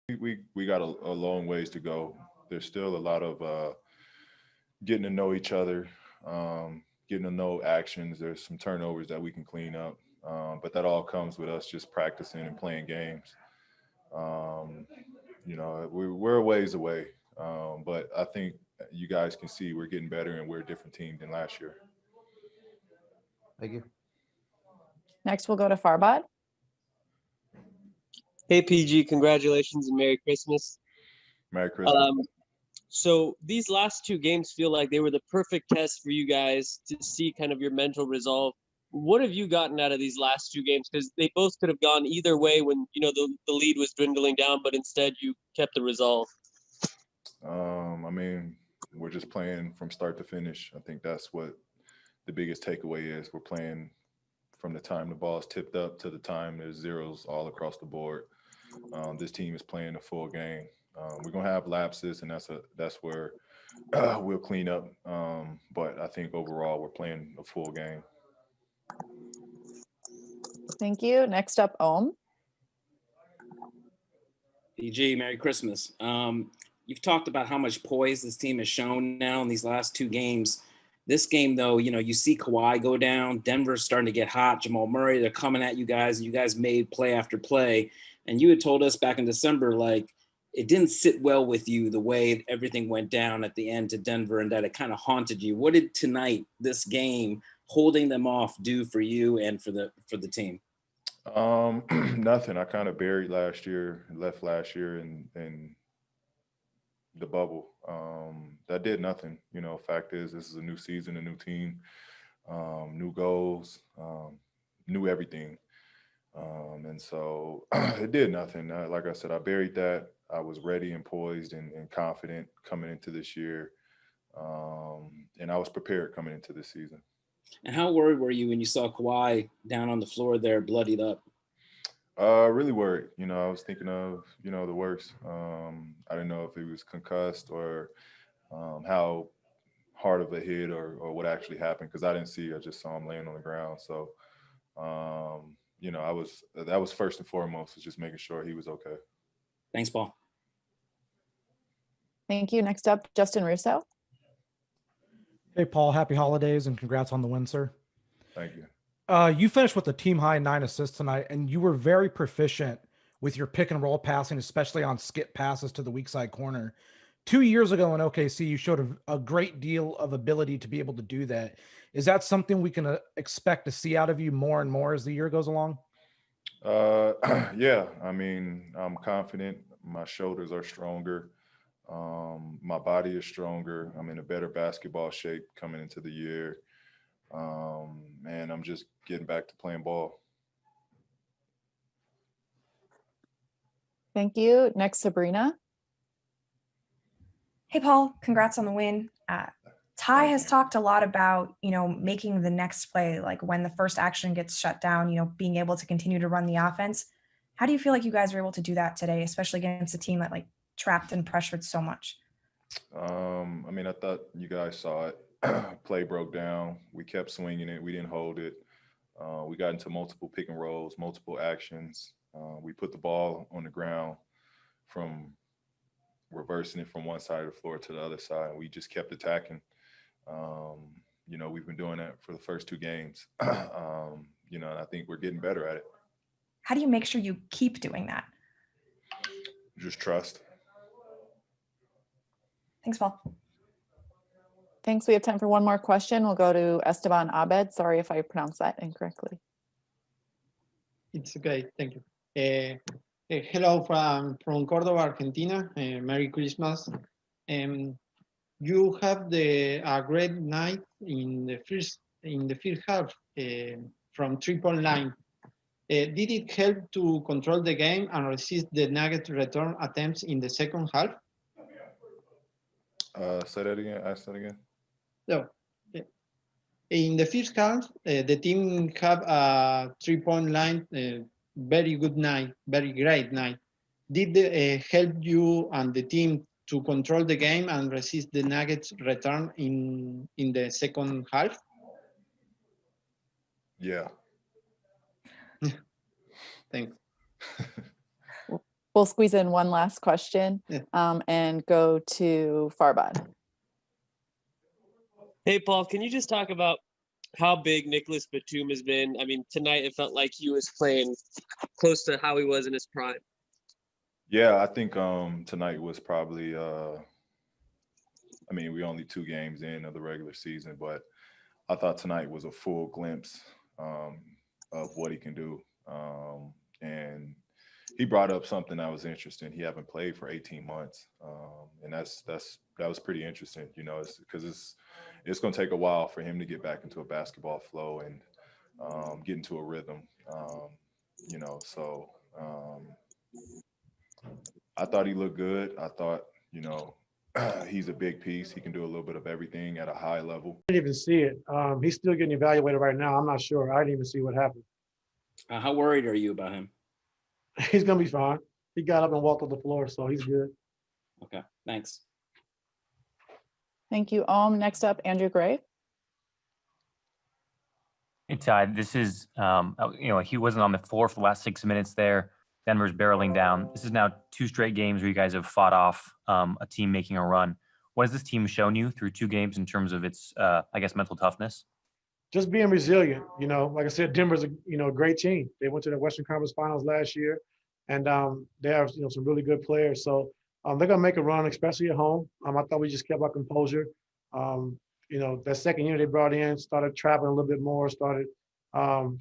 We got a long ways to go. There's still a lot of getting to know each other, getting to know actions. There's some turnovers that we can clean up, but that all comes with us just practicing and playing games. Um, we're a ways away, but I think you guys can see we're getting better and we're a different team than last year. Thank you. Next, we'll go to Farbad. Hey, PG, congratulations and Merry Christmas. Merry Christmas. So these last two games feel like they were the perfect test for you guys to see kind of your mental resolve. What have you gotten out of these last two games? Because they both could have gone either way when, the lead was dwindling down, but instead you kept the resolve. I mean, we're just playing from start to finish. I think that's what the biggest takeaway is. We're playing from the time the ball is tipped up to the time there's zeros all across the board. This team is playing a full game. We're gonna have lapses, and that's where we'll clean up. But I think overall we're playing a full game. Thank you. Next up, Ohm. PG, Merry Christmas. You've talked about how much poise this team has shown now in these last two games. This game, though, you see Kawhi go down. Denver's starting to get hot. Jamal Murray, they're coming at you guys, and you guys made play after play. And you had told us back in December, like, it didn't sit well with you the way everything went down at the end to Denver and that it kind of haunted you. What did tonight, this game, holding them off, do for you and for the team? Nothing. I kind of buried left last year in the bubble. That did nothing. Fact is, this is a new season, a new team, new goals, new everything. And so it did nothing. Like I said, I buried that. I was ready and poised and confident coming into this year. And I was prepared coming into this season. And how worried were you when you saw Kawhi down on the floor there, bloodied up? Really worried. I was thinking of, the worst. I didn't know if he was concussed or how hard of a hit or what actually happened because I didn't see. I just saw him laying on the ground. So, that was first and foremost was just making sure he was okay. Thanks, Paul. Thank you. Next up, Justin Russo. Hey, Paul, happy holidays and congrats on the win, sir. Thank you. You finished with a team high 9 assists tonight, and you were very proficient with your pick and roll passing, especially on skip passes to the weak side corner. 2 years ago in OKC, you showed a great deal of ability to be able to do that. Is that something we can expect to see out of you more and more as the year goes along? Yeah. I mean, I'm confident. My shoulders are stronger. My body is stronger. I'm in a better basketball shape coming into the year. And I'm just getting back to playing ball. Thank you. Next, Sabrina. Hey, Paul, congrats on the win. Ty has talked a lot about, making the next play, like when the first action gets shut down, being able to continue to run the offense. How do you feel like you guys were able to do that today, especially against a team that trapped and pressured so much? I mean, I thought you guys saw it. Play broke down. We kept swinging it. We didn't hold it. We got into multiple pick and rolls, multiple actions. We put the ball on the ground from reversing it from one side of the floor to the other side. We just kept attacking. We've been doing that for the first two games. And I think we're getting better at it. How do you make sure you keep doing that? Just trust. Thanks, Paul. Thanks. We have time for one more question. We'll go to Esteban Abed. Sorry if I pronounced that incorrectly. It's okay. Thank you. Hello from Córdoba, Argentina. Merry Christmas. You have a great night in the first half from 3-point line. Did it help to control the game and resist the Nuggets return attempts in the second half? Say that again. Ask that again. So, in the first half, the team have a 3-point line. Very good night, very great night. Did it help you and the team to control the game and resist the Nuggets return in the second half? Yeah. Thanks. we'll squeeze in one last question Yeah. and go to Farbad. Hey, Paul, can you just talk about how big Nicholas Batum has been? I mean, tonight it felt like he was playing close to how he was in his prime. Yeah, I think tonight was probably I mean, we only 2 games in of the regular season, but I thought tonight was a full glimpse of what he can do. And he brought up something that was interesting. He haven't played for 18 months, and that was pretty interesting. You know, because it's going to take a while for him to get back into a basketball flow and get into a rhythm. You know, so I thought he looked good. I thought, you know, he's a big piece. He can do a little bit of everything at a high level. I didn't even see it. He's still getting evaluated right now. I'm not sure. I didn't even see what happened. How worried are you about him? He's gonna be fine. He got up and walked on the floor, so he's good. Okay, thanks. Thank you. Next up, Andrew Gray. Hey, Ty, this is, you know, he wasn't on the floor for the last 6 minutes there. Denver's barreling down. This is now 2 straight games where you guys have fought off a team making a run. What has this team shown you through 2 games in terms of its, I guess, mental toughness? Just being resilient. You know, like I said, Denver's a great team. They went to the Western Conference Finals last year, and they have some really good players. So they're gonna make a run, especially at home. I thought we just kept our composure. You know, that second unit they brought in started traveling a little bit more, started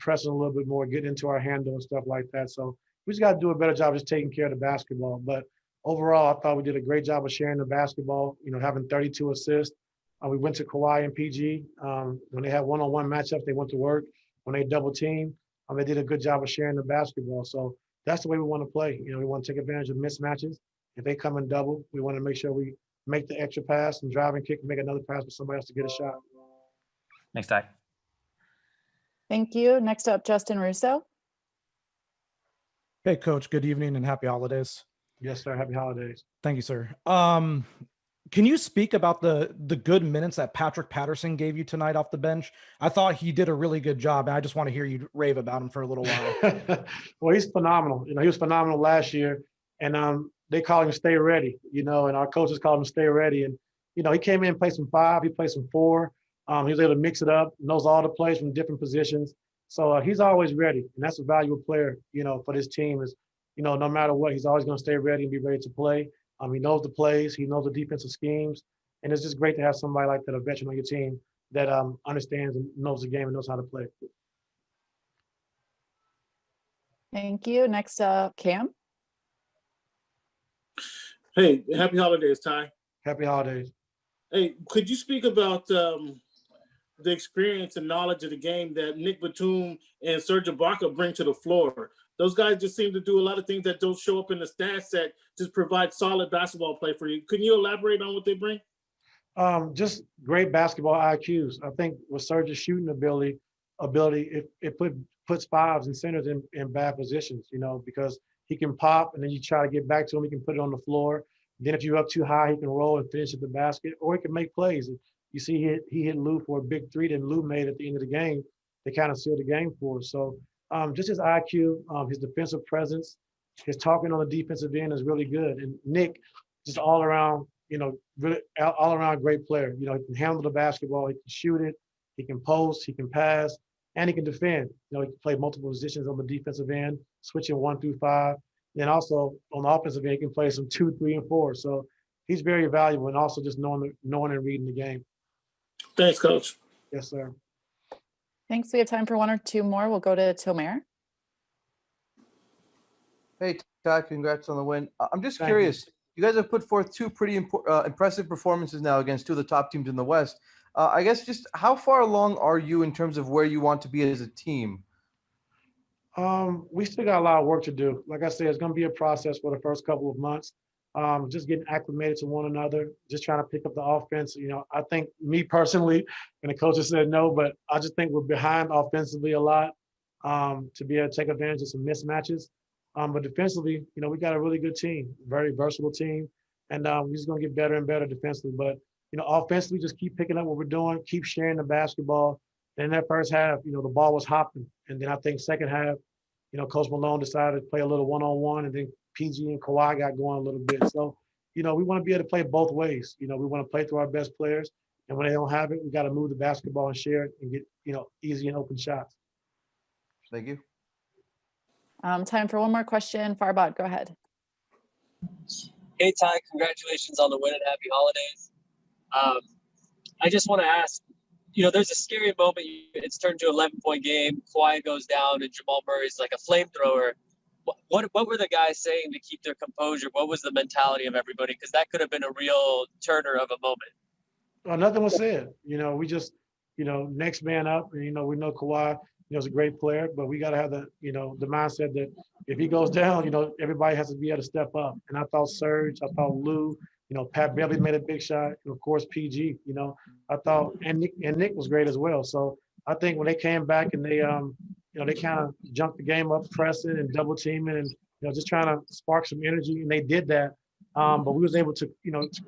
pressing a little bit more, getting into our handle and stuff like that. So we just got to do a better job just taking care of the basketball. But overall, I thought we did a great job of sharing the basketball, you know, having 32 assists. We went to Kawhi and PG. When they had one-on-one matchups, they went to work. When they double team, they did a good job of sharing the basketball. So that's the way we want to play. You know, we want to take advantage of mismatches. If they come in double, we want to make sure we make the extra pass and drive and kick and make another pass for somebody else to get a shot. Next, Ty. Thank you. Next up, Justin Russo. Hey, Coach. Good evening and happy holidays. Yes, sir. Happy holidays. Thank you, sir. Can you speak about the good minutes that Patrick Patterson gave you tonight off the bench? I thought he did a really good job, and I just want to hear you rave about him for a little while. Well, he's phenomenal. You know, he was phenomenal last year, and they call him Stay Ready. You know, and our coaches call him Stay Ready. And you know, he came in and played some 5. He played some 4. He was able to mix it up. Knows all the plays from different positions. So he's always ready, and that's a valuable player. You know, for this team is, you know, no matter what, he's always going to stay ready and be ready to play. He knows the plays, he knows the defensive schemes, and it's just great to have somebody like that, a veteran on your team that understands and knows the game and knows how to play. Thank you. Next up, Cam. Hey, happy holidays, Ty. Happy holidays. Hey, could you speak about the experience and knowledge of the game that Nick Batum and Serge Ibaka bring to the floor? Those guys just seem to do a lot of things that don't show up in the stats that just provide solid basketball play for you. Can you elaborate on what they bring? Just great basketball IQs. I think with Serge's shooting ability, it puts 5s and centers in bad positions, you know, because he can pop and then you try to get back to him, he can put it on the floor. Then if you're up too high, he can roll and finish at the basket, or he can make plays. You see he hit Lou for a big 3 that Lou made at the end of the game. They kind of sealed the game for us. So just his IQ, his defensive presence, his talking on the defensive end is really good. And Nick, just all around, you know, really all around great player. You know, he can handle the basketball, he can shoot it, he can post, he can pass, and he can defend. You know, he can play multiple positions on the defensive end, switching 1 through 5. Then also on the offensive end, he can play some 2, 3, and 4. So he's very valuable, and also just knowing and reading the game. Thanks, Coach. Yes, sir. Thanks. We have time for 1 or 2 more. We'll go to Tomer. Hey, Ty, congrats on the win. I'm just Thank curious. You guys have put forth 2 pretty impressive performances now against 2 of the top teams in the West. I guess just how far along are you in terms of where you want to be as a team? We still got a lot of work to do. Like I said, it's going to be a process for the first couple of months. Just getting acclimated to one another, just trying to pick up the offense. You know, I think me personally, and the coaches said no, but I just think we're behind offensively a lot to be able to take advantage of some mismatches. But defensively, you know, we got a really good team, very versatile team, and we're just going to get better and better defensively. But, you know, offensively, just keep picking up what we're doing, keep sharing the basketball. And in that first half, you know, the ball was hopping. And then I think second half, you know, Coach Malone decided to play a little one-on-one and then PG and Kawhi got going a little bit. So, we want to be able to play both ways. We want to play through our best players. And when they don't have it, we got to move the basketball and share it and get, easy and open shots. Thank you. Time for one more question. Farbod, go ahead. Hey, Ty, congratulations on the win and happy holidays. I just want to ask, there's a scary moment. It's turned to an 11-point game. Kawhi goes down and Jamal Murray's like a flamethrower. What were the guys saying to keep their composure? What was the mentality of everybody? Because that could have been a real turner of a moment. Well, nothing was said. We just, next man up. And, we know Kawhi, is a great player, but we got to have the mindset that if he goes down, everybody has to be able to step up. And I thought Serge, I thought Lou, Pat Beverly made a big shot. And of course, PG, I thought, and Nick was great as well. So I think when they came back and they, they kind of jumped the game up, pressing and double teaming and, just trying to spark some energy. And they did that. But we was able to,